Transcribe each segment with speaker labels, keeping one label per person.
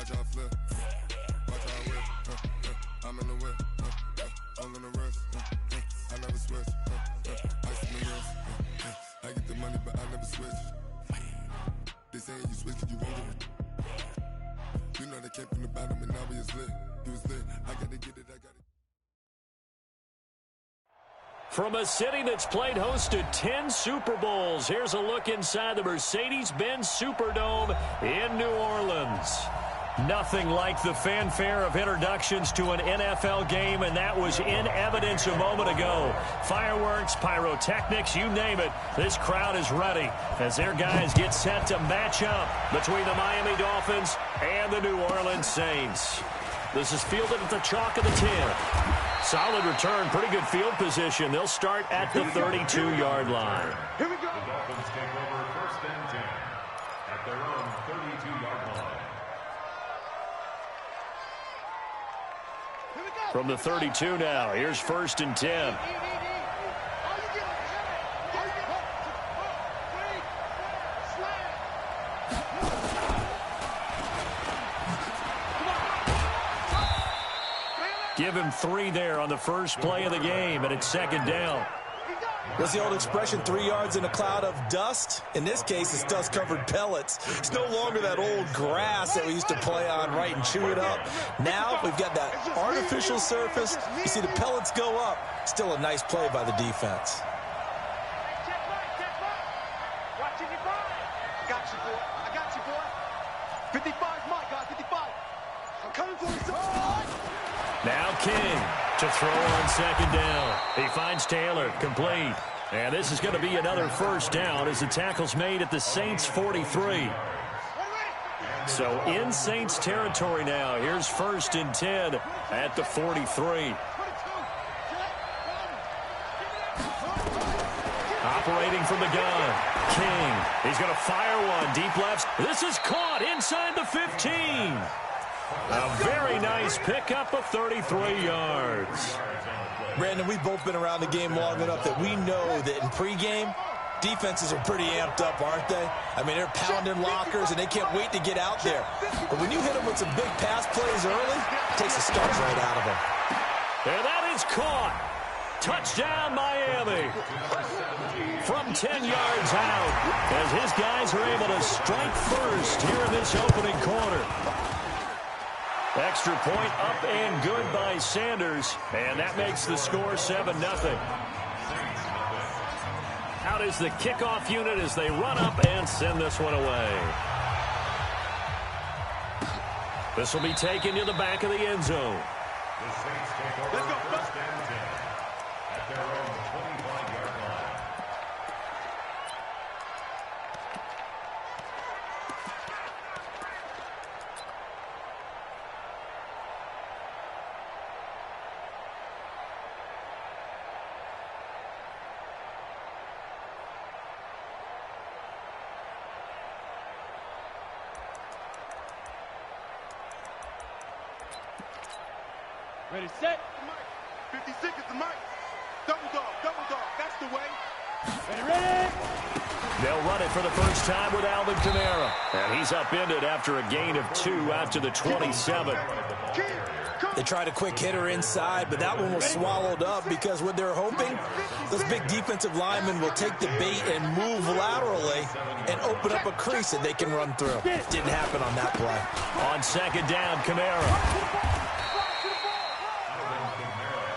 Speaker 1: Watch how I flip. Watch how I whip. I'm in the whip. I'm in the rest. I never switch. Ice in the wrist. I get the money, but I never switch. They saying you switch, you won't get it. You know they came from the bottom and now we is lit. You was lit. I gotta get it. I gotta.
Speaker 2: From a city that's played host to 10 Super Bowls, here's a look inside the Mercedes-Benz Superdome in New Orleans. Nothing like the fanfare of introductions to an NFL game, and that was in evidence a moment ago. Fireworks, pyrotechnics, you name it. This crowd is ready as their guys get set to match up between the Miami Dolphins and the New Orleans Saints. This is fielded at the chalk of the 10. Solid return, pretty good field position. They'll start at the 32-yard line.
Speaker 3: Here we go. The Dolphins take over first and 10 at their own 32-yard line.
Speaker 2: From the 32 now, here's first and 10. Give him 3 there on the first play of the game, and it's second down.
Speaker 4: What's the old expression, 3 yards in a cloud of dust? In this case, it's dust-covered pellets. It's no longer that old grass that we used to play on, right, and chew it up. Now we've got that artificial surface. You see the pellets go up. Still a nice play by the defense.
Speaker 5: I got you, boy. 55, my God, 55. I'm coming for you, son.
Speaker 2: Now King to throw on second down. He finds Taylor, complete. And this is going to be another first down as the tackle's made at the Saints' 43. So in Saints territory now. Here's first and 10 at the 43. Operating from the gun. King. He's going to fire one deep left. This is caught inside the 15. A very nice pickup of 33 yards.
Speaker 4: Brandon, we've both been around the game long enough that we know that in pregame, defenses are pretty amped up, aren't they? I mean, they're pounding lockers, and they can't wait to get out there. But when you hit them with some big pass plays early, it takes the starch right out of them.
Speaker 2: And that is caught. Touchdown, Miami. From 10 yards out, as his guys are able to strike first here in this opening quarter. Extra point up and good by Sanders, and that makes the score 7-0. Out is the kickoff unit as they run up and send this one away. This will be taken to the back of the end zone.
Speaker 3: The Saints take over first and 10 at their own 25-yard line.
Speaker 5: Ready, set. 56 is the mic. Double dog, that's the way. Ready.
Speaker 2: They'll run it for the first time with Alvin Kamara. And he's upended after a gain of 2 out to the 27.
Speaker 4: They tried a quick hitter inside, but that one was swallowed up because what they're hoping, those big defensive linemen will take the bait and move laterally and open up a crease that they can run through. Didn't happen on that play.
Speaker 2: On second down, Kamara.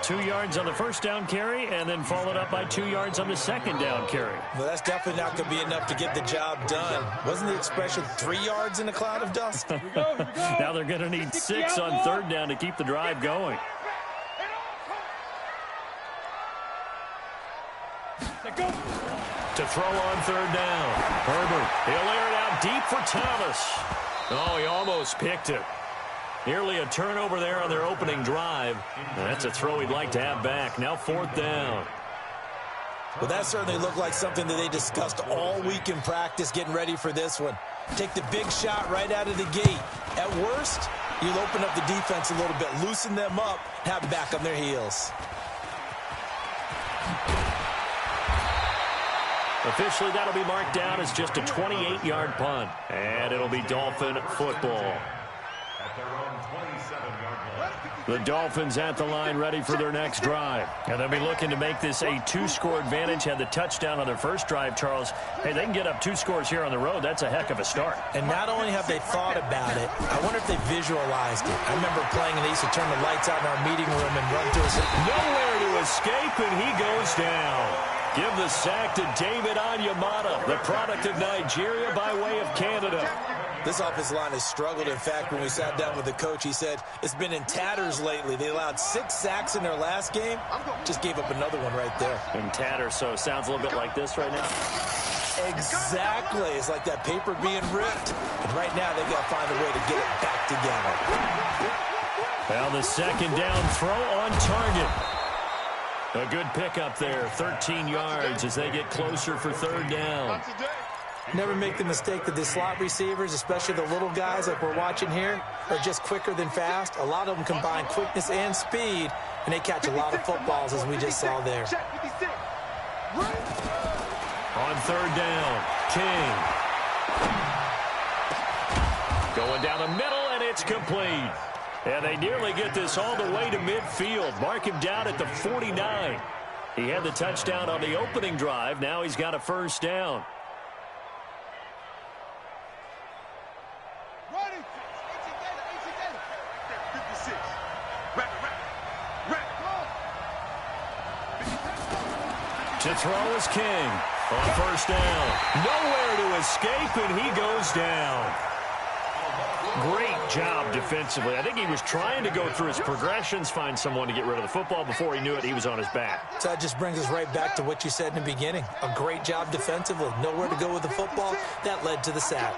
Speaker 2: 2 yards on the first down carry, and then followed up by 2 yards on the second down carry.
Speaker 4: Well, that's definitely not going to be enough to get the job done. Wasn't the expression 3 yards in a cloud of dust?
Speaker 5: Here we go.
Speaker 2: Now they're going to need 6 on third down to keep the drive going. To throw on third down. Herbert, he'll air it out deep for Thomas. Oh, he almost picked it. Nearly a turnover there on their opening drive. And that's a throw he'd like to have back. Now fourth down.
Speaker 4: Well, that certainly looked like something that they discussed all week in practice getting ready for this one. Take the big shot right out of the gate. At worst, you'll open up the defense a little bit, loosen them up, have them back on their heels.
Speaker 2: Officially, that'll be marked down as just a 28-yard punt. And it'll be Dolphin football.
Speaker 3: at their own 27-yard line.
Speaker 2: The Dolphins at the line ready for their next drive. And they'll be looking to make this a 2-score advantage. Had the touchdown on their first drive, Charles. Hey, they can get up 2 scores here on the road. That's a heck of a start.
Speaker 4: And not only have they thought about it, I wonder if they visualized it. I remember playing and they used to turn the lights out in our meeting room and run through us.
Speaker 2: Nowhere to escape, and he goes down. Give the sack to David Onyemata, the product of Nigeria by way of Canada.
Speaker 4: This offensive line has struggled. In fact, when we sat down with the coach, he said it's been in tatters lately. They allowed 6 sacks in their last game. Just gave up another one right there.
Speaker 2: In tatters, so it sounds a little bit like this right now.
Speaker 4: Exactly. It's like that paper being ripped. And right now, they've got to find a way to get it back together.
Speaker 2: Well, the second down throw on target. A good pickup there, 13 yards as they get closer for third down.
Speaker 4: Never make the mistake that the slot receivers, especially the little guys like we're watching here, are just quicker than fast. A lot of them combine quickness and speed, and they catch a lot of footballs, as we just saw there.
Speaker 2: On third down, King. Going down the middle, and it's complete. And they nearly get this all the way to midfield. Mark him down at the 49. He had the touchdown on the opening drive. Now he's got a first down. To throw is King on first down. Nowhere to escape, and he goes down. Great job defensively. I think he was trying to go through his progressions, find someone to get rid of the football. Before he knew it, he was on his back.
Speaker 4: So that just brings us right back to what you said in the beginning. A great job defensively. Nowhere to go with the football. That led to the sack.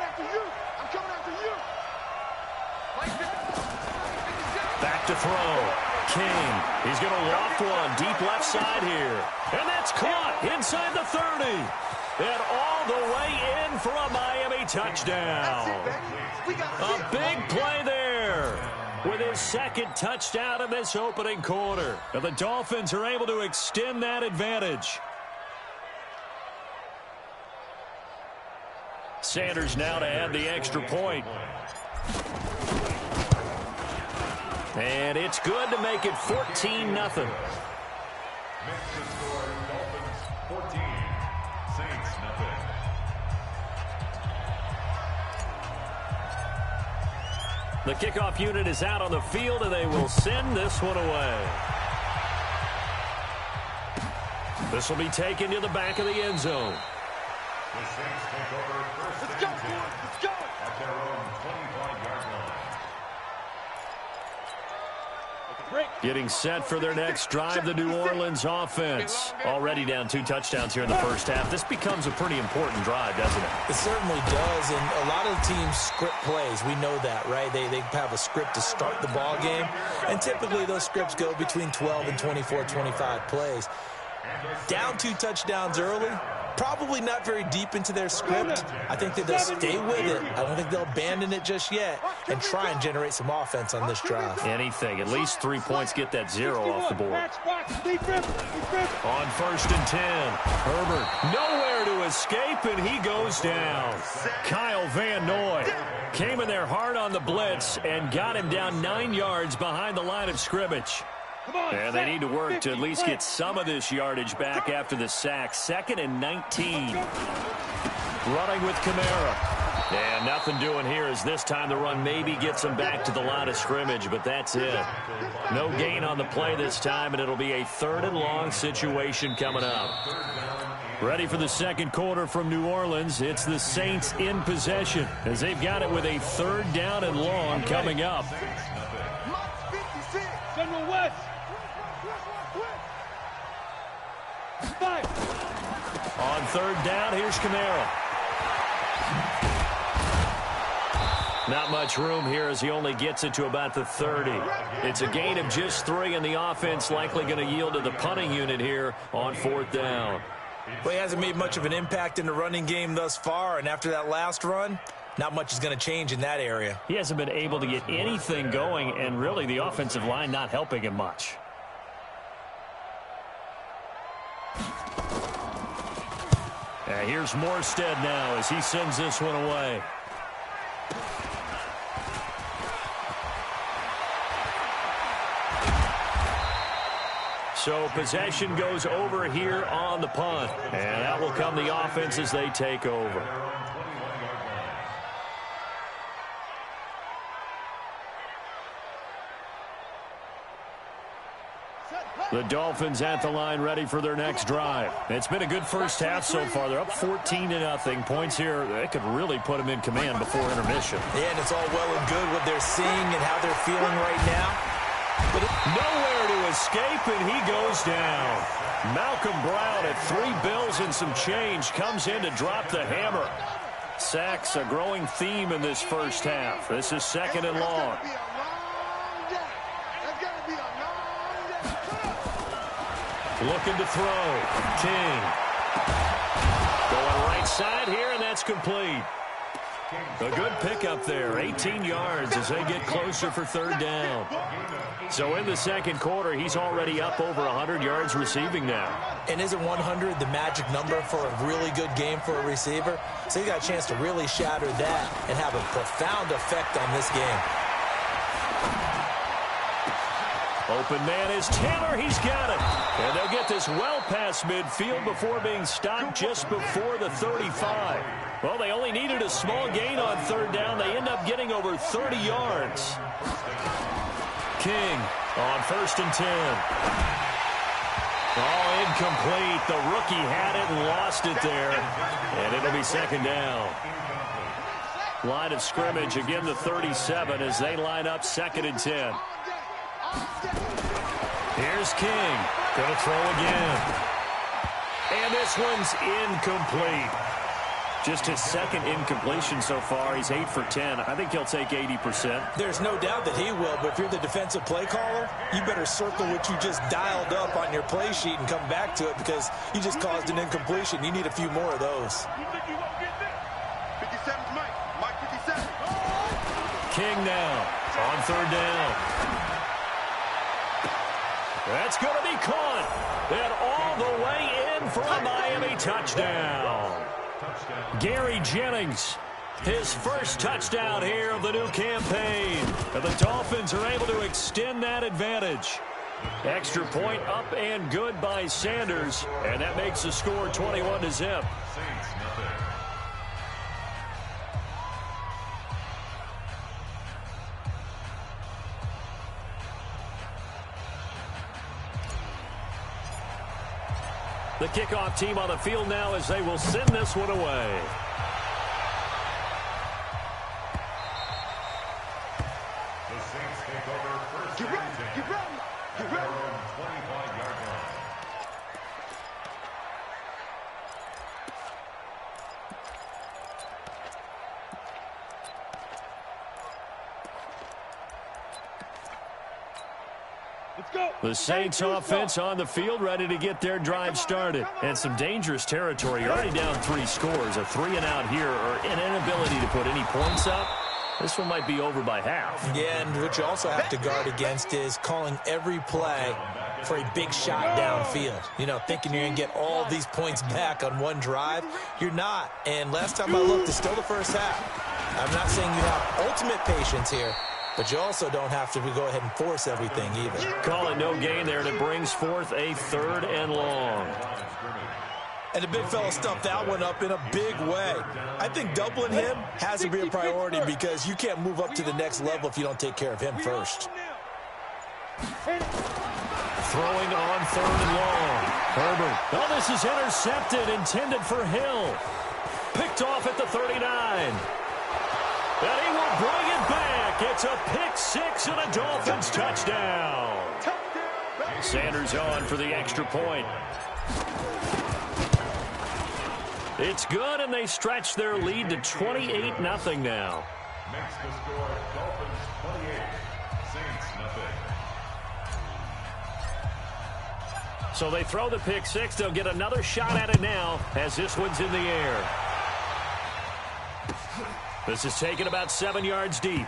Speaker 2: Back to throw. King. He's going to loft one deep left side here. And that's caught inside the 30. And all the way in for a Miami touchdown. A big play there with his second touchdown in this opening quarter. And the Dolphins are able to extend that advantage. Sanders now to add the extra point. And it's good to make it 14-0.
Speaker 3: Makes the score Dolphins 14, Saints nothing.
Speaker 2: The kickoff unit is out on the field, and they will send this one away. This will be taken to the back of the end zone.
Speaker 3: The Saints take over first and 10 at their own 25-yard line.
Speaker 2: Getting set for their next drive, the New Orleans offense. Already down 2 touchdowns here in the first half. This becomes a pretty important drive, doesn't it?
Speaker 4: It certainly does, and a lot of the teams script plays. We know that, right? They have a script to start the ball game, and typically those scripts go between 12 and 24, 25 plays. Down 2 touchdowns early, probably not very deep into their script. I think that they'll stay with it. I don't think they'll abandon it just yet and try and generate some offense on this drive.
Speaker 2: Anything. At least 3 points, get that 0 off the board. On first and 10, Herbert nowhere to escape, and he goes down. Kyle Van Noy came in there hard on the blitz and got him down 9 yards behind the line of scrimmage. And they need to work to at least get some of this yardage back after the sack. 2nd and 19. Running with Kamara. And nothing doing here as this time the run maybe gets them back to the line of scrimmage, but that's it. No gain on the play this time, and it'll be a 3rd and long situation coming up. Ready for the second quarter from New Orleans. It's the Saints in possession as they've got it with a 3rd down and long coming up. On 3rd down, here's Kamara. Not much room here as he only gets it to about the 30. It's a gain of just 3, and the offense likely going to yield to the punting unit here on 4th down.
Speaker 4: Well, he hasn't made much of an impact in the running game thus far, and after that last run, not much is going to change in that area.
Speaker 2: He hasn't been able to get anything going, and really the offensive line not helping him much. And here's Morstead now as he sends this one away. So possession goes over here on the punt. And that will come the offense as they take over. The Dolphins at the line ready for their next drive. It's been a good first half so far. They're up 14-0. Points here, they could really put them in command before intermission.
Speaker 4: Yeah, and it's all well and good what they're seeing and how they're feeling right now.
Speaker 2: But nowhere to escape, and he goes down. Malcolm Brown at 3 bills and some change comes in to drop the hammer. Sacks a growing theme in this first half. This is 2nd and long. Looking to throw. King. Going right side here, and that's complete. A good pickup there. 18 yards as they get closer for 3rd down. So in the 2nd quarter, he's already up over 100 yards receiving now.
Speaker 4: And isn't 100 the magic number for a really good game for a receiver? So he got a chance to really shatter that and have a profound effect on this game.
Speaker 2: Open man is Taylor. He's got it. And they'll get this well past midfield before being stopped just before the 35. Well, they only needed a small gain on 3rd down. They end up getting over 30 yards. King on 1st and 10. Oh, incomplete. The rookie had it and lost it there. And it'll be 2nd down. Line of scrimmage, again the 37 as they line up 2nd and 10. Here's King. Gonna throw again. And this one's incomplete. Just his 2nd incompletion so far. He's 8 for 10. I think he'll take 80%.
Speaker 4: There's no doubt that he will, but if you're the defensive play caller, you better circle what you just dialed up on your play sheet and come back to it because you just caused an incompletion. You need a few more of those.
Speaker 5: 57's Mike. Mike 57.
Speaker 2: King now on 3rd down. That's going to be caught. And all the way in for a Miami touchdown. Gary Jennings, his first touchdown here of the new campaign. And the Dolphins are able to extend that advantage. Extra point up and good by Sanders. And that makes the score 21-0. The kickoff team on the field now as they will send this one away.
Speaker 3: The Saints take over 1st and 10. At their own 25-yard line.
Speaker 2: The Saints offense on the field ready to get their drive started. And some dangerous territory. You're already down 3 scores. A 3-and-out here or an inability to put any points up. This one might be over by half.
Speaker 4: Yeah, and what you also have to guard against is calling every play for a big shot downfield. You know, thinking you're going to get all these points back on one drive. You're not. And last time I looked, it's still the first half. I'm not saying you have ultimate patience here, but you also don't have to go ahead and force everything either.
Speaker 2: Call it no gain there, and it brings forth a 3rd and long.
Speaker 4: And the big fella stuffed that one up in a big way. I think doubling him has to be a priority because you can't move up to the next level if you don't take care of him first.
Speaker 2: Throwing on 3rd and long. Herbert. Oh, this is intercepted, intended for Hill. Picked off at the 39. And he will bring it back. It's a pick 6 and a Dolphins touchdown. Sanders on for the extra point. It's good, and they stretch their lead to 28-0 now.
Speaker 3: Makes the score Dolphins 28, Saints nothing.
Speaker 2: So they throw the pick 6. They'll get another shot at it now as this one's in the air. This is taken about 7 yards deep.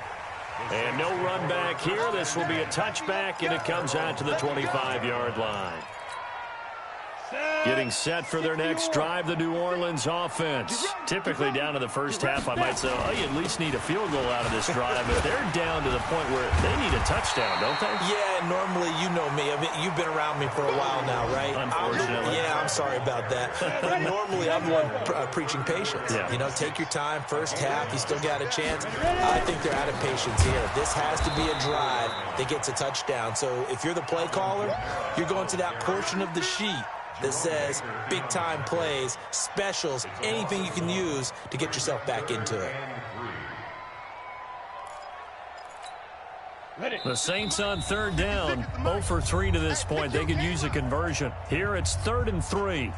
Speaker 2: And no run back here. This will be a touchback, and it comes out to the 25-yard line. Getting set for their next drive, the New Orleans offense. Typically down to the first half, I might say, oh, you at least need a field goal out of this drive. But they're down to the point where they need a touchdown, don't they?
Speaker 4: Yeah, normally, you know me. I mean, you've been around me for a while now, right?
Speaker 2: Unfortunately.
Speaker 4: I'm sorry about that. But normally, I'm the one preaching patience.
Speaker 2: Yeah.
Speaker 4: You know, take your time. First half, you still got a chance. I think they're out of patience here. This has to be a drive that gets a touchdown. So if you're the play caller, you're going to that portion of the sheet that says big-time plays, specials, anything you can use to get yourself back into it.
Speaker 2: The Saints on third down, 0 for 3 to this point. They could use a conversion. Here it's 3rd and 3.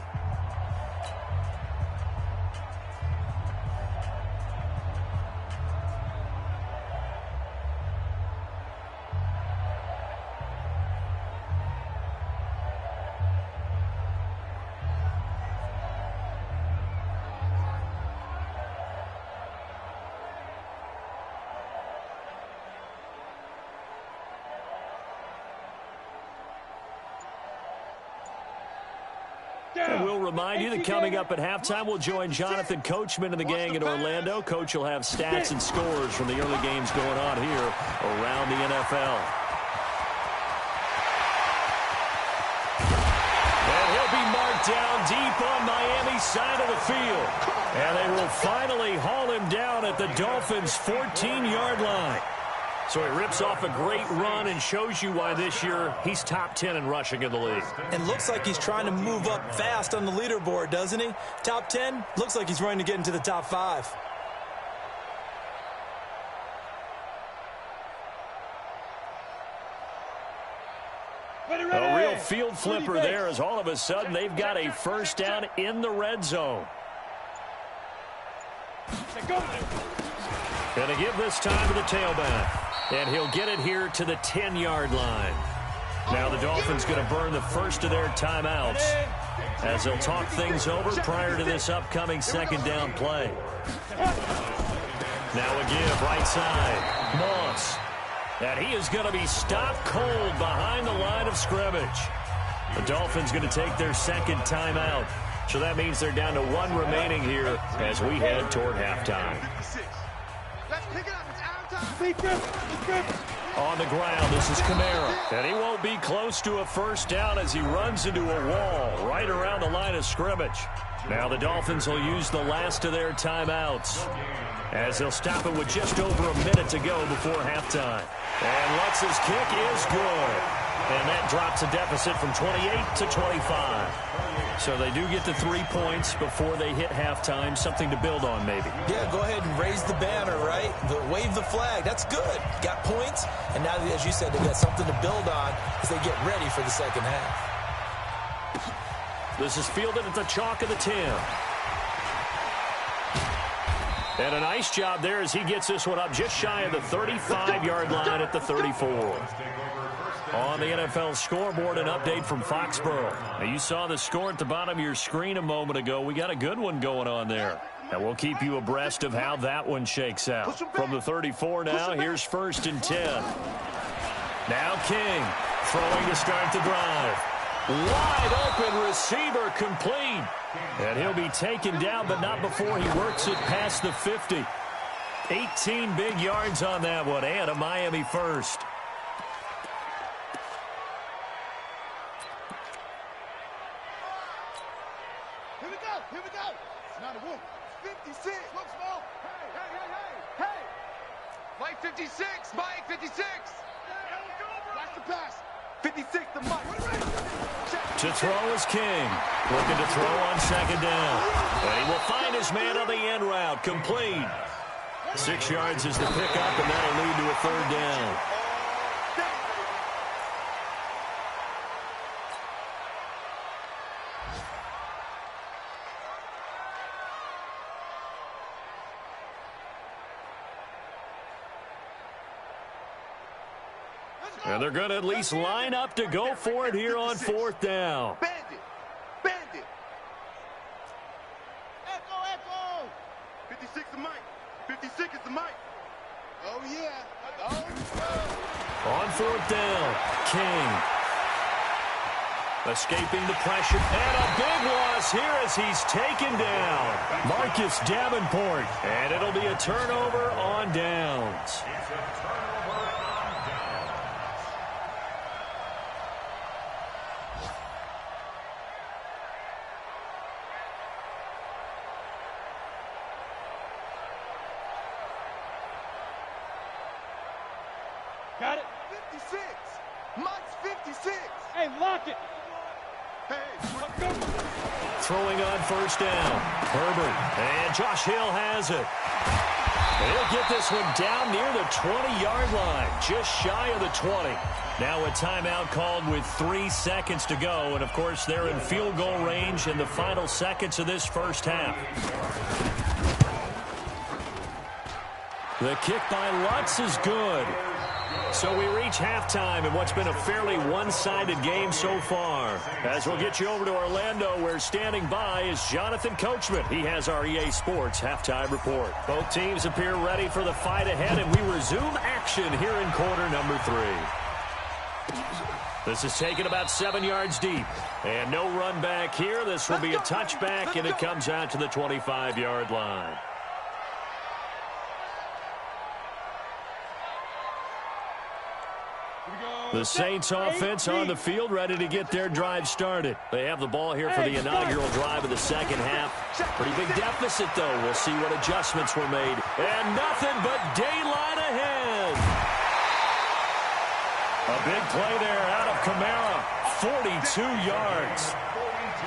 Speaker 2: And we'll remind you that coming up at halftime, we'll join Jonathan Coachman and the gang in Orlando. Coach will have stats and scores from the early games going on here around the NFL. And he'll be marked down deep on Miami's side of the field. And they will finally haul him down at the Dolphins' 14-yard line. So he rips off a great run and shows you why this year he's top 10 in rushing in the league.
Speaker 4: And looks like he's trying to move up fast on the leaderboard, doesn't he? Top 10, looks like he's running to get into the top 5.
Speaker 2: A real field flipper there as all of a sudden they've got a first down in the red zone. Going to give this time to the tailback. And he'll get it here to the 10-yard line. Now the Dolphins going to burn the first of their timeouts as they'll talk things over prior to this upcoming second down play. Now a give right side. Moss. And he is going to be stopped cold behind the line of scrimmage. The Dolphins going to take their second timeout. So that means they're down to 1 remaining here as we head toward halftime.
Speaker 5: Let's pick it up. It's our time.
Speaker 2: On the ground, this is Kamara. And he won't be close to a first down as he runs into a wall right around the line of scrimmage. Now the Dolphins will use the last of their timeouts as they'll stop it with just over a minute to go before halftime. And Lutz's kick is good. And that drops a deficit from 28 to 25. So they do get the 3 points before they hit halftime. Something to build on, maybe.
Speaker 4: Yeah, go ahead and raise the banner, right? Wave the flag. That's good. Got points. And now, as you said, they've got something to build on as they get ready for the second half.
Speaker 2: This is fielded at the chalk of the 10. And a nice job there as he gets this one up just shy of the 35-yard line at the 34. On the NFL scoreboard, an update from Foxborough. Now, you saw the score at the bottom of your screen a moment ago. We got a good one going on there. And we'll keep you abreast of how that one shakes out. From the 34 now, here's 1st and 10. Now King throwing to start the drive. Wide open receiver complete. And he'll be taken down, but not before he works it past the 50. 18 big yards on that one, and a Miami first.
Speaker 5: Here we go. It's not a whoop. 56. Look small. Hey. Mike 56. Mike 56. Watch the pass. 56 to Mike.
Speaker 2: To throw is King. Looking to throw on second down. And he will find his man on the end route. Complete. 6 yards is the pickup, and that'll lead to a 3rd down. And they're going to at least line up to go for it here on 4th down.
Speaker 5: Bandit. Echo. 56 to Mike. 56 is the Mike. Oh, yeah.
Speaker 2: On 4th down, King. Escaping the pressure. And a big loss here as he's taken down. Marcus Davenport. And it'll be a turnover on downs.
Speaker 3: It's a turnover on downs.
Speaker 5: Got it. 56. Mike's 56. Hey, lock it. Hey, let's go.
Speaker 2: Throwing on first down. Herbert. And Josh Hill has it. He'll get this one down near the 20-yard line. Just shy of the 20. Now a timeout called with 3 seconds to go. And, of course, they're in field goal range in the final seconds of this first half. The kick by Lutz is good. So we reach halftime in what's been a fairly one-sided game so far. As we'll get you over to Orlando, where standing by is Jonathan Coachman. He has our EA Sports halftime report. Both teams appear ready for the fight ahead, and we resume action here in quarter number 3. This is taken about 7 yards deep. And no run back here. This will be a touchback, and it comes out to the 25-yard line. The Saints offense on the field, ready to get their drive started. They have the ball here for the inaugural drive of the second half. Pretty big deficit, though. We'll see what adjustments were made. And nothing but daylight ahead. A big play there out of Kamara. 42 yards.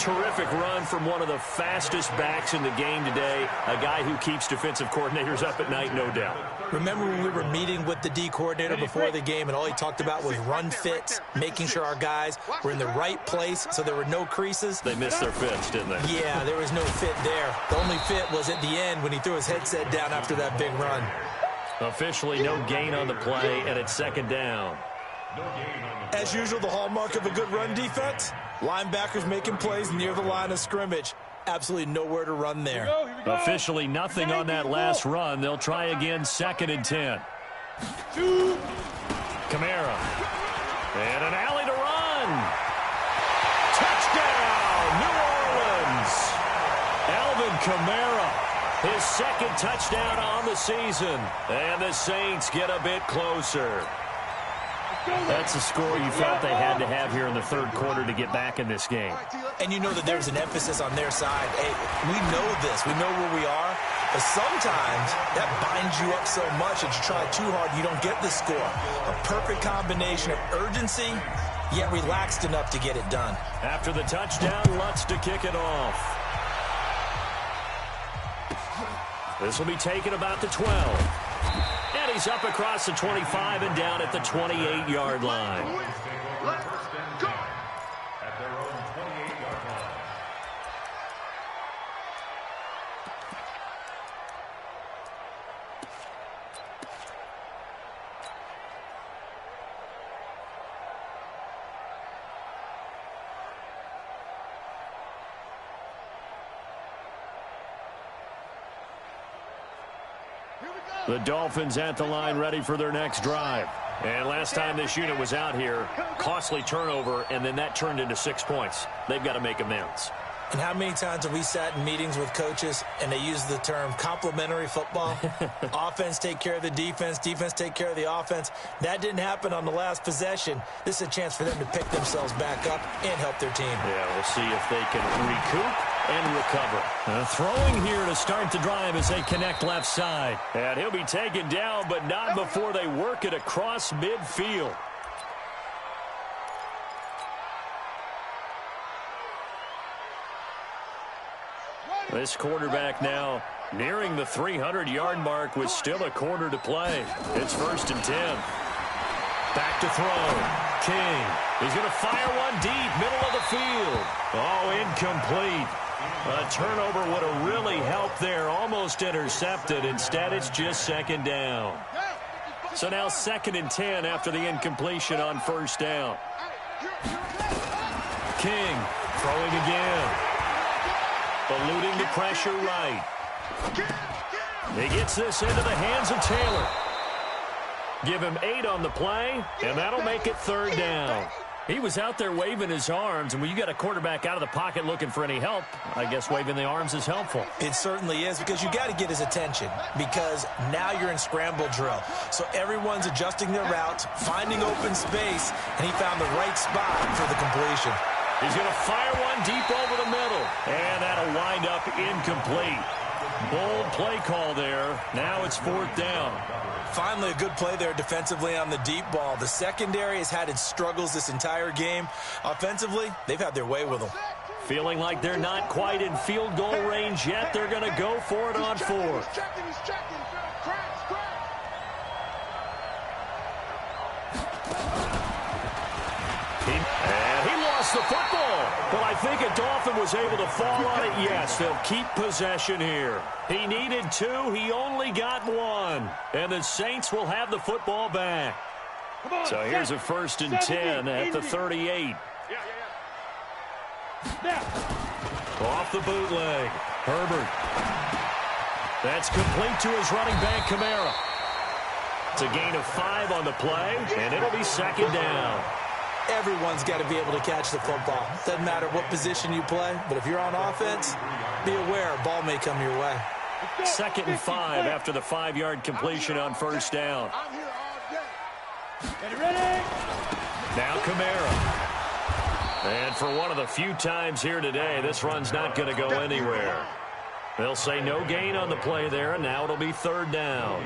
Speaker 2: Terrific run from one of the fastest backs in the game today. A guy who keeps defensive coordinators up at night, no doubt.
Speaker 4: Remember when we were meeting with the D coordinator before the game and all he talked about was run fits, making sure our guys were in the right place so there were no creases?
Speaker 2: They missed their fits, didn't they?
Speaker 4: Yeah, there was no fit there. The only fit was at the end when he threw his headset down after that big run.
Speaker 2: Officially no gain on the play, and it's second down.
Speaker 4: As usual, the hallmark of a good run defense, linebackers making plays near the line of scrimmage. Absolutely nowhere to run there.
Speaker 2: Officially nothing on that last run. They'll try again, 2nd and 10. Kamara. And an alley to run. Touchdown, New Orleans. Alvin Kamara, his 2nd touchdown on the season. And the Saints get a bit closer. That's a score you felt they had to have here in the third quarter to get back in this game.
Speaker 4: And you know that there's an emphasis on their side. Hey, we know this. We know where we are. But sometimes that binds you up so much that you try too hard, you don't get the score. A perfect combination of urgency, yet relaxed enough to get it done.
Speaker 2: After the touchdown, Lutz to kick it off. This will be taken about the 12. And he's up across the 25 and down at the 28-yard line.
Speaker 3: At their own 28-yard line.
Speaker 2: The Dolphins at the line ready for their next drive. And last time this unit was out here, costly turnover, and then that turned into 6 points. They've got to make amends.
Speaker 4: And how many times have we sat in meetings with coaches and they use the term complementary football? Offense take care of the defense, defense take care of the offense. That didn't happen on the last possession. This is a chance for them to pick themselves back up and help their team.
Speaker 2: Yeah, we'll see if they can recoup and recover. Throwing here to start the drive as they connect left side. And he'll be taken down, but not before they work it across midfield. This quarterback now nearing the 300-yard mark with still a quarter to play. It's 1st and 10. Back to throw. King. He's going to fire one deep, middle of the field. Oh, incomplete. A turnover would have really helped there. Almost intercepted. Instead, it's just 2nd down. So now 2nd and 10 after the incompletion on 1st down. King throwing again. Eluding the pressure right. He gets this into the hands of Taylor. Give him 8 on the play, and that'll make it 3rd down. He was out there waving his arms, and when you got a quarterback out of the pocket looking for any help, I guess waving the arms is helpful.
Speaker 4: It certainly is, because you got to get his attention, because now you're in scramble drill. So everyone's adjusting their routes, finding open space, and he found the right spot for the completion.
Speaker 2: He's going to fire one deep over the middle, and that'll wind up incomplete. Bold play call there. Now it's 4th down.
Speaker 4: Finally, a good play there defensively on the deep ball. The secondary has had its struggles this entire game. Offensively, they've had their way with them.
Speaker 2: Feeling like they're not quite in field goal range yet. They're going to go for it on 4th.
Speaker 5: He's checking. Cracks.
Speaker 2: And he lost the football. But I think a Dolphin was able to fall on it. Yes, they'll keep possession here. He needed 2. He only got 1. And the Saints will have the football back. So here's a 1st and 10 at the 38. Off the bootleg. Herbert. That's complete to his running back, Kamara. It's a gain of 5 on the play, and it'll be 2nd down.
Speaker 4: Everyone's got to be able to catch the football. Doesn't matter what position you play, but if you're on offense, be aware a ball may come your way.
Speaker 2: 2nd and 5 after the 5-yard completion on 1st down.
Speaker 5: I'm here all day. Ready?
Speaker 2: Now Kamara. And for one of the few times here today, this run's not going to go anywhere. They'll say no gain on the play there, and now it'll be 3rd down.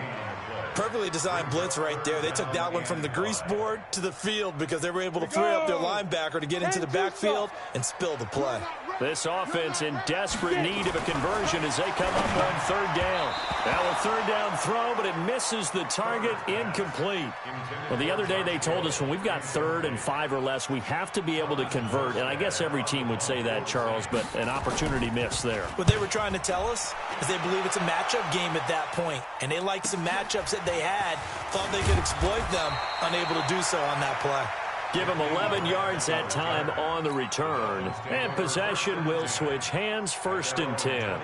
Speaker 4: Perfectly designed blitz right there. They took that one from the grease board to the field because they were able to free up their linebacker to get into the backfield and spill the play.
Speaker 2: This offense in desperate need of a conversion as they come up on 3rd down. Now a 3rd down throw, but it misses the target, incomplete. Well, the other day they told us when we've got 3rd and 5 or less, we have to be able to convert. And I guess every team would say that, Charles, but an opportunity missed there.
Speaker 4: What they were trying to tell us is they believe it's a matchup game at that point, and they liked some matchups that they had, thought they could exploit them, unable to do so on that play.
Speaker 2: Give him 11 yards that time on the return. And possession will switch hands, 1st and 10.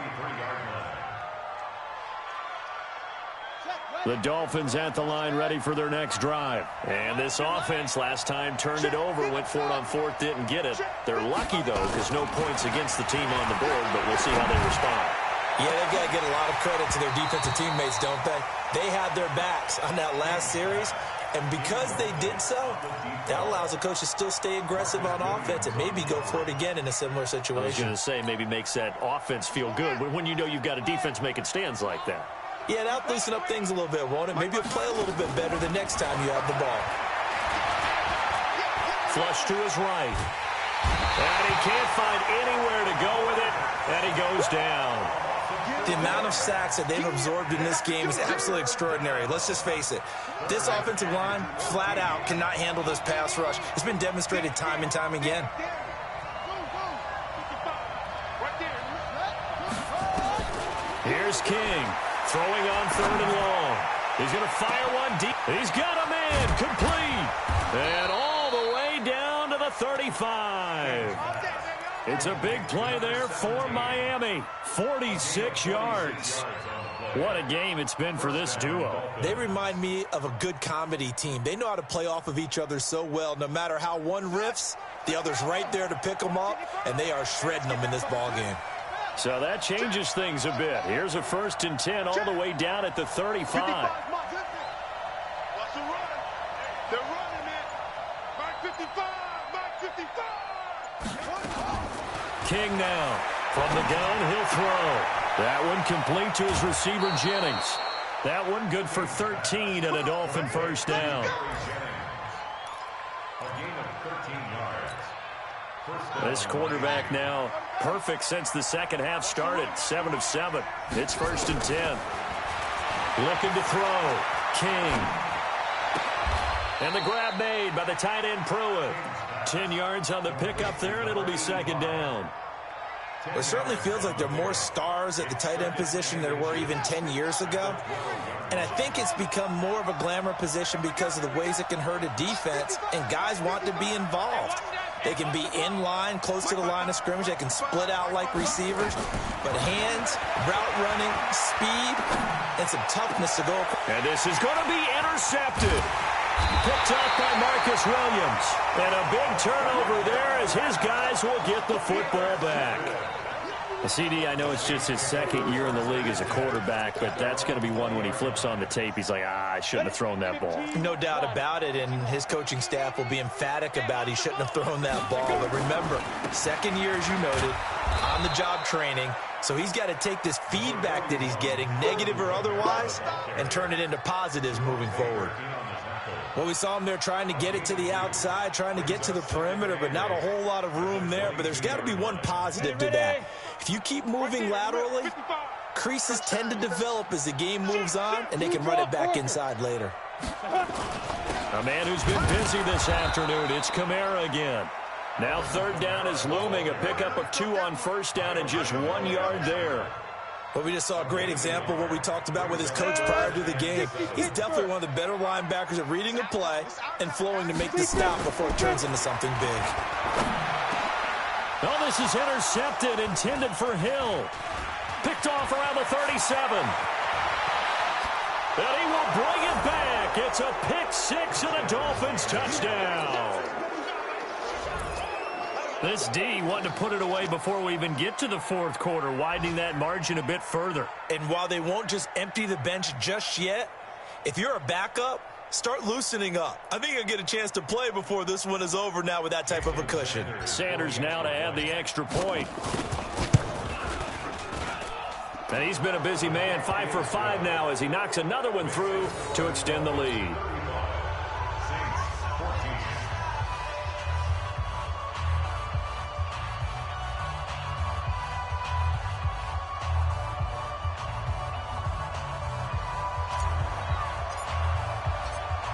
Speaker 2: The Dolphins at the line ready for their next drive. And this offense last time turned it over, went for it on 4th, didn't get it. They're lucky, though, because no points against the team on the board, but we'll see how they respond.
Speaker 4: Yeah, they've got to get a lot of credit to their defensive teammates, don't they? They had their backs on that last series, and because they did so, that allows the coach to still stay aggressive on offense and maybe go for it again in a similar situation.
Speaker 2: I was going to say, maybe makes that offense feel good when you know you've got a defense making stands like that.
Speaker 4: Yeah, that'll loosen up things a little bit, won't it? Maybe you'll play a little bit better the next time you have the ball.
Speaker 2: Flush to his right. And he can't find anywhere to go with it, and he goes down.
Speaker 4: The amount of sacks that they've absorbed in this game is absolutely extraordinary. Let's just face it. This offensive line, flat out, cannot handle this pass rush. It's been demonstrated time and time again.
Speaker 2: Here's King, throwing on 3rd and long. He's going to fire one deep. He's got a man, complete. And all the way down to the 35. It's a big play there for Miami. 46 yards. What a game it's been for this duo.
Speaker 4: They remind me of a good comedy team. They know how to play off of each other so well. No matter how one riffs, the other's right there to pick them up, and they are shredding them in this ball game.
Speaker 2: So that changes things a bit. Here's a 1st and 10 all the way down at the 35.
Speaker 5: Watch the run. They're running it. Mark 55. Mark 55.
Speaker 2: King now. From the gun, he'll throw. That one complete to his receiver, Jennings. That one good for 13 and a Dolphin 1st down. This quarterback now perfect since the second half started. 7 of 7. It's 1st and 10. Looking to throw. King. And the grab made by the tight end Pruitt. 10 yards on the pickup there, and it'll be 2nd down.
Speaker 4: It certainly feels like there are more stars at the tight end position than there were even 10 years ago. And I think it's become more of a glamour position because of the ways it can hurt a defense, and guys want to be involved. They can be in line, close to the line of scrimmage. They can split out like receivers. But hands, route running, speed, and some toughness to go.
Speaker 2: And this is going to be intercepted. Picked picked up by Marcus Williams. And a big turnover there as his guys will get the football back. CD, I know it's just his second year in the league as a quarterback, but that's going to be one when he flips on the tape. He's like, I shouldn't have thrown that ball.
Speaker 4: No doubt about it, and his coaching staff will be emphatic about he shouldn't have thrown that ball. But remember, second year, as you noted, on-the-job training, so he's got to take this feedback that he's getting, negative or otherwise, and turn it into positives moving forward. Well, we saw him there trying to get it to the outside, trying to get to the perimeter, but not a whole lot of room there. But there's got to be one positive to that. If you keep moving laterally, creases tend to develop as the game moves on, and they can run it back inside later.
Speaker 2: A man who's been busy this afternoon, it's Kamara again. Now third down is looming, a pickup of 2 on first down and just 1 yard there.
Speaker 4: Well, we just saw a great example of what we talked about with his coach prior to the game. He's definitely one of the better linebackers at reading a play and flowing to make the stop before it turns into something big.
Speaker 2: Oh, this is intercepted, intended for Hill. Picked off around the 37. And he will bring it back. It's a pick six and a Dolphins touchdown. This D wanting to put it away before we even get to the fourth quarter, widening that margin a bit further.
Speaker 4: And while they won't just empty the bench just yet, if you're a backup, start loosening up. I think you'll get a chance to play before this one is over now with that type of a cushion.
Speaker 2: Sanders now to add the extra point. And he's been a busy man, 5 for 5 now as he knocks another one through to extend the lead.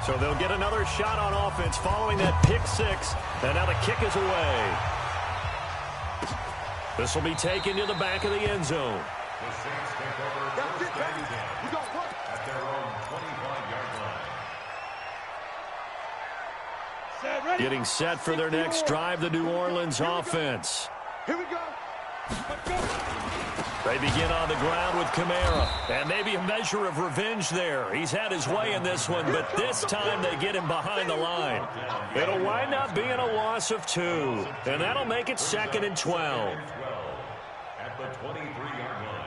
Speaker 2: So they'll get another shot on offense following that pick six. And now the kick is away. This will be taken to the back of the end zone.
Speaker 3: The Saints take over first and 10 at their own 25-yard line.
Speaker 2: Getting set for their next drive, the New Orleans offense.
Speaker 5: Here we go.
Speaker 2: They begin on the ground with Kamara. And maybe a measure of revenge there. He's had his way in this one, but this time they get him behind the line. It'll wind up being a loss of 2. And that'll make it 2nd and 12.
Speaker 3: At the 23-yard line.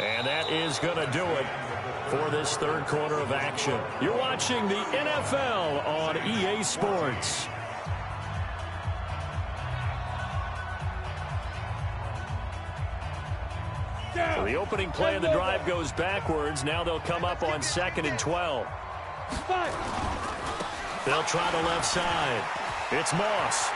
Speaker 2: And that is going to do it for this third quarter of action. You're watching the NFL on EA Sports. So the opening play of the drive goes backwards. Now they'll come up on 2nd and 12. They'll try the left side. It's Moss.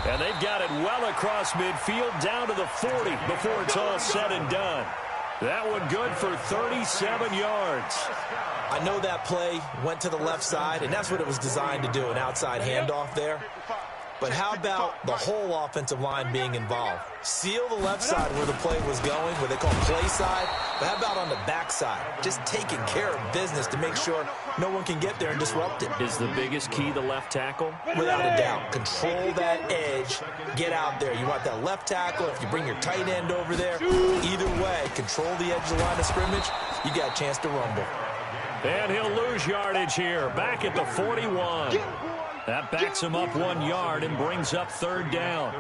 Speaker 2: And they've got it well across midfield down to the 40 before it's all said and done. That one good for 37 yards.
Speaker 4: I know that play went to the left side, and that's what it was designed to do, an outside handoff there. But how about the whole offensive line being involved? Seal the left side where the play was going, what they call play side. But how about on the back side? Just taking care of business to make sure no one can get there and disrupt it.
Speaker 2: Is the biggest key the left tackle?
Speaker 4: Without a doubt. Control that edge. Get out there. You want that left tackle. If you bring your tight end over there, either way, control the edge of the line of scrimmage. You got a chance to rumble.
Speaker 2: And he'll lose yardage here. Back at the 41. That backs him up 1 yard and brings up third down.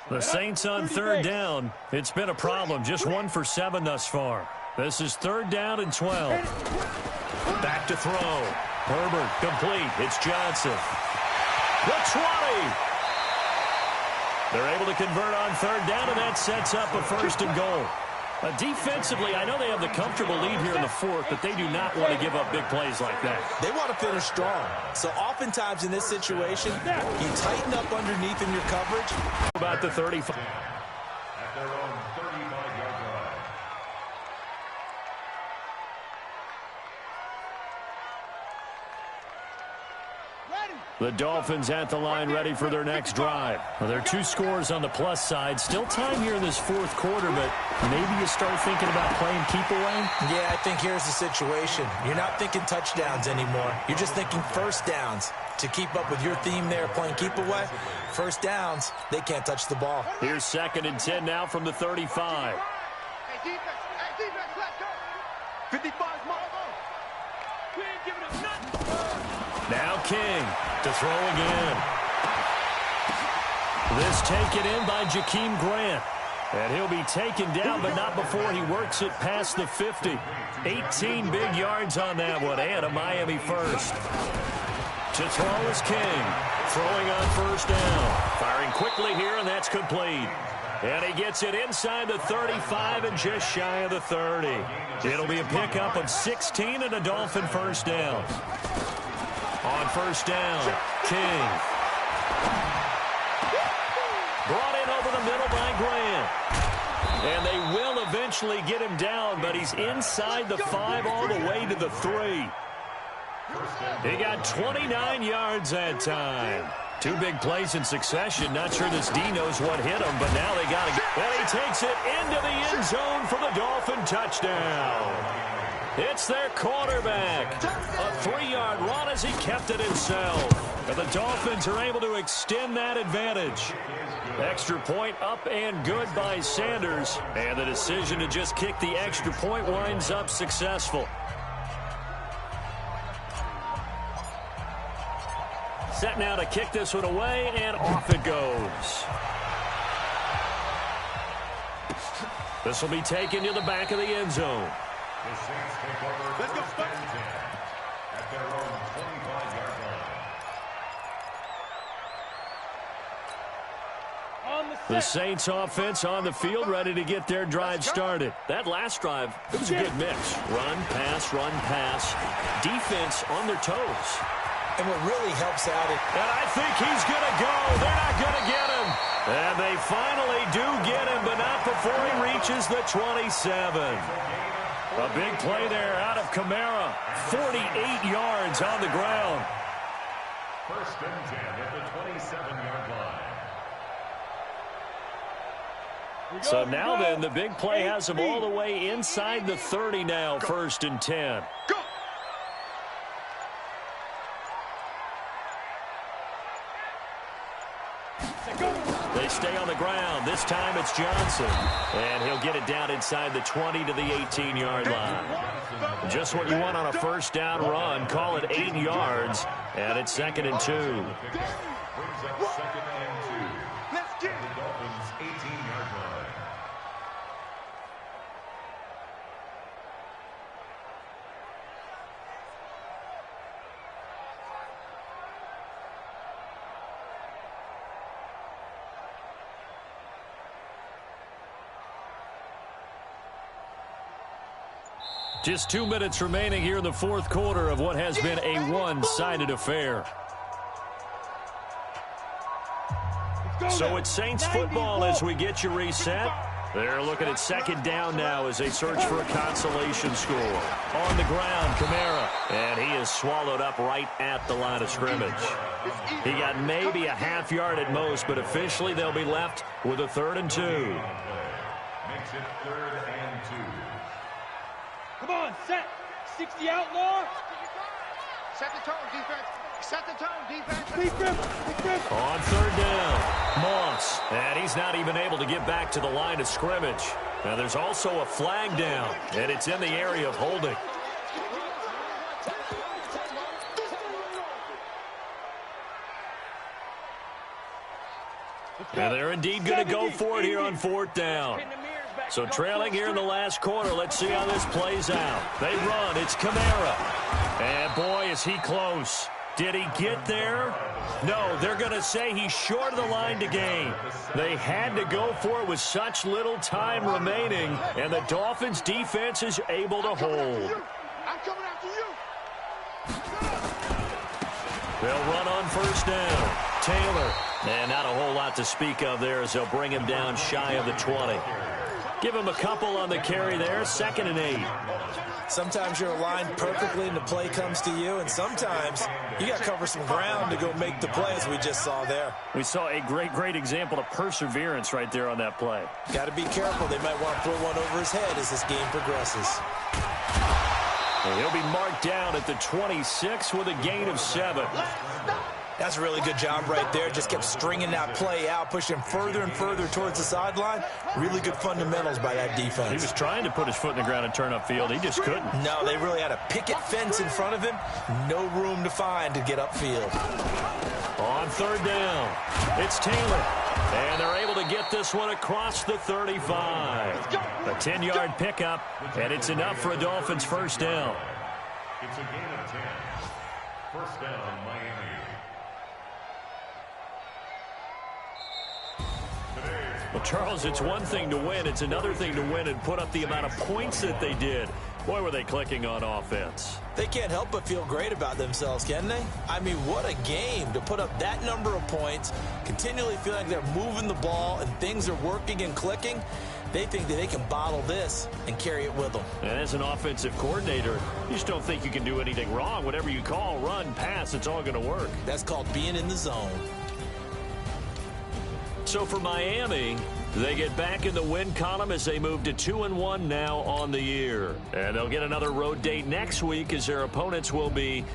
Speaker 2: The Saints on third down. It's been a problem. Just 1 for 7 thus far. This is third down and 12. Back to throw. Herbert complete. It's Johnson. The 20. They're able to convert on third down, and that sets up a 1st and goal. Defensively, I know they have the comfortable lead here in the 4th, but they do not want to give up big plays like that.
Speaker 4: They want to finish strong. So oftentimes in this situation, you tighten up underneath in your coverage.
Speaker 2: About the 35.
Speaker 3: At their own 35-yard line.
Speaker 2: The Dolphins at the line ready for their next drive. Well, there are 2 scores on the plus side. Still time here in this 4th quarter, but maybe you start thinking about playing keep away?
Speaker 4: Yeah, I think here's the situation. You're not thinking touchdowns anymore. You're just thinking first downs. to keep up with your theme there, playing keep away. First downs, they can't touch the ball.
Speaker 2: Here's 2nd and 10 now from the 35.
Speaker 5: Hey, defense, let's go. 55's my ball. We ain't giving up nothing.
Speaker 2: Now King to throw again. This taken in by Jakeem Grant. And he'll be taken down, but not before he works it past the 50. 18 big yards on that one, and a Miami first. To throw is King. Throwing on first down. Firing quickly here, and that's complete. And he gets it inside the 35 and just shy of the 30. It'll be a pickup of 16 and a Dolphin first down. On first down, King. Brought in over the middle by Grant. And they will eventually get him down, but he's inside the 5 all the way to the 3. He got 29 yards that time. 2 big plays in succession. Not sure this D knows what hit him, but now they got to get... And he takes it into the end zone for the Dolphin touchdown. It's their quarterback. A 3-yard run as he kept it himself. And the Dolphins are able to extend that advantage. Extra point up and good by Sanders. And the decision to just kick the extra point winds up successful. Set now to kick this one away, and off it goes. This will be taken to the back of the end zone.
Speaker 3: The Saints take over first and 10 at their own 25-yard line.
Speaker 2: The Saints offense on the field, ready to get their drive started. That last drive, it was a good mix. Run, pass, defense on their toes.
Speaker 4: And what really helps out is...
Speaker 2: And I think he's going to go. They're not going to get him. And they finally do get him, but not before he reaches the 27. A big play there out of Kamara. 48 yards on the ground.
Speaker 3: First and 10 at the 27-yard line.
Speaker 2: So now then, the big play has him all the way inside the 30 now, 1st and 10.
Speaker 5: Go.
Speaker 2: They stay on the ground. This time it's Johnson. And he'll get it down inside the 20 to the 18-yard line. Just what you want on a first down run. Call it 8 yards. And it's 2nd and 2.
Speaker 3: Brings up 2nd and 2.
Speaker 5: Let's get it.
Speaker 3: The Dolphins' 18-yard line.
Speaker 2: Just 2 minutes remaining here in the 4th quarter of what has been a one-sided affair. So it's Saints football as we get you reset. They're looking at 2nd down now as they search for a consolation score. On the ground, Kamara. And he is swallowed up right at the line of scrimmage. He got maybe a half yard at most, but officially they'll be left with a 3rd and 2.
Speaker 3: Makes it 3rd and 2.
Speaker 6: Come on, set. 60 outlaw.
Speaker 5: Set the tone, defense. Set the tone, defense.
Speaker 6: Big grip.
Speaker 2: On 3rd down, Moss. And he's not even able to get back to the line of scrimmage. Now there's also a flag down, and it's in the area of holding. And they're indeed going to go for it here on 4th down. So trailing here in the last quarter, let's see how this plays out. They run, it's Kamara. And boy, is he close. Did he get there? No, they're going to say he's short of the line to gain. They had to go for it with such little time remaining, and the Dolphins' defense is able to hold.
Speaker 5: I'm coming after you.
Speaker 2: They'll run on 1st down. Taylor. And not a whole lot to speak of there as they'll bring him down shy of the 20. Give him a couple on the carry there. 2nd and 8.
Speaker 4: Sometimes you're aligned perfectly and the play comes to you, and sometimes you got to cover some ground to go make the play, as we just saw there.
Speaker 2: We saw a great example of perseverance right there on that play.
Speaker 4: Got to be careful. They might want to throw one over his head as this game progresses.
Speaker 2: And he'll be marked down at the 26 with a gain of 7.
Speaker 4: That's a really good job right there. Just kept stringing that play out, pushing further and further towards the sideline. Really good fundamentals by that defense.
Speaker 2: He was trying to put his foot in the ground and turn upfield. He just couldn't.
Speaker 4: No, they really had a picket fence in front of him. No room to find to get upfield.
Speaker 2: On third down, it's Taylor. And they're able to get this one across the 35. A 10-yard pickup, and it's enough for a Dolphins first down.
Speaker 3: It's a gain of 10. First down, Miami.
Speaker 2: Well, Charles, it's one thing to win. It's another thing to win and put up the amount of points that they did. Boy, were they clicking on offense.
Speaker 4: They can't help but feel great about themselves, can they? I mean, what a game to put up that number of points, continually feel like they're moving the ball and things are working and clicking. They think that they can bottle this and carry it with them.
Speaker 2: And as an offensive coordinator, you just don't think you can do anything wrong. Whatever you call, run, pass, it's all going to work.
Speaker 4: That's called being in the zone.
Speaker 2: So for Miami, they get back in the win column as they move to 2-1 now on the year. And they'll get another road date next week as their opponents will be